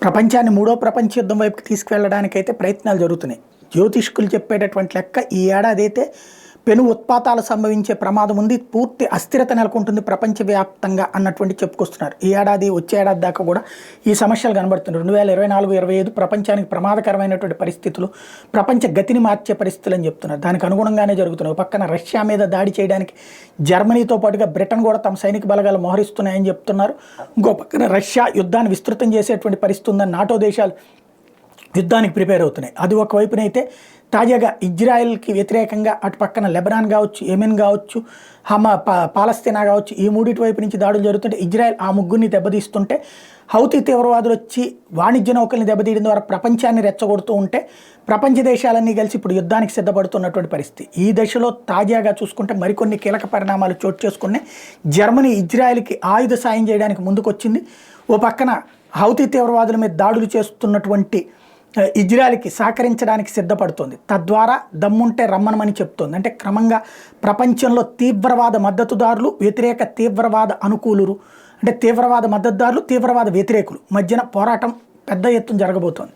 ప్రపంచాన్ని మూడో ప్రపంచ యుద్ధం వైపుకి తీసుకువెళ్ళడానికైతే ప్రయత్నాలు జరుగుతున్నాయి. జ్యోతిష్కులు చెప్పేటటువంటి లెక్క ఈ ఏడాది అయితే పెను ఉత్పాతాలు సంభవించే ప్రమాదం ఉంది, పూర్తి అస్థిరత నెలకొంటుంది ప్రపంచవ్యాప్తంగా అన్నటువంటి చెప్పుకొస్తున్నారు. ఈ ఏడాది వచ్చే ఏడాది దాకా కూడా ఈ సమస్యలు కనబడుతున్నాయి. 2024-25 ప్రపంచానికి ప్రమాదకరమైనటువంటి పరిస్థితులు, ప్రపంచ గతిని మార్చే పరిస్థితులు అని చెప్తున్నారు. దానికి అనుగుణంగానే జరుగుతున్నాయి. పక్కన రష్యా మీద దాడి చేయడానికి జర్మనీతో పాటుగా బ్రిటన్ కూడా తమ సైనిక బలగాలు మోహరిస్తున్నాయని చెప్తున్నారు. ఇంకో పక్కన రష్యా యుద్ధాన్ని విస్తృతం చేసేటువంటి పరిస్థితి ఉందని నాటో దేశాలు యుద్ధానికి ప్రిపేర్ అవుతున్నాయి. అది ఒకవైపునైతే తాజాగా ఇజ్రాయెల్కి వ్యతిరేకంగా అటు పక్కన లెబనాన్ కావచ్చు, యెమెన్ కావచ్చు, పాలస్తీనా కావచ్చు, ఈ మూడింటి వైపు నుంచి దాడులు జరుగుతుంటే ఇజ్రాయెల్ ఆ ముగ్గురిని దెబ్బతీస్తుంటే హౌతీ తీవ్రవాదులు వచ్చి వాణిజ్య నౌకల్ని దెబ్బతీయడం ద్వారా ప్రపంచాన్ని రెచ్చగొడుతూ ఉంటే ప్రపంచ దేశాలన్నీ కలిసి ఇప్పుడు యుద్ధానికి సిద్ధపడుతున్నటువంటి పరిస్థితి. ఈ దశలో తాజాగా చూసుకుంటే మరికొన్ని కీలక పరిణామాలు చోటు చేసుకుని జర్మనీ ఇజ్రాయెల్కి ఆయుధ సాయం చేయడానికి ముందుకొచ్చింది. ఓ పక్కన హౌతీ తీవ్రవాదుల మీద దాడులు చేస్తున్నటువంటి ఇజ్రాయెల్కి సహకరించడానికి సిద్ధపడుతుంది. తద్వారా దమ్ముంటే రమ్మనమని చెప్తోంది. అంటే క్రమంగా ప్రపంచంలో తీవ్రవాద మద్దతుదారులు, వ్యతిరేక తీవ్రవాద అనుకూలురు, అంటే తీవ్రవాద మద్దతుదారులు, తీవ్రవాద వ్యతిరేకులు మధ్యన పోరాటం పెద్ద ఎత్తున జరగబోతోంది.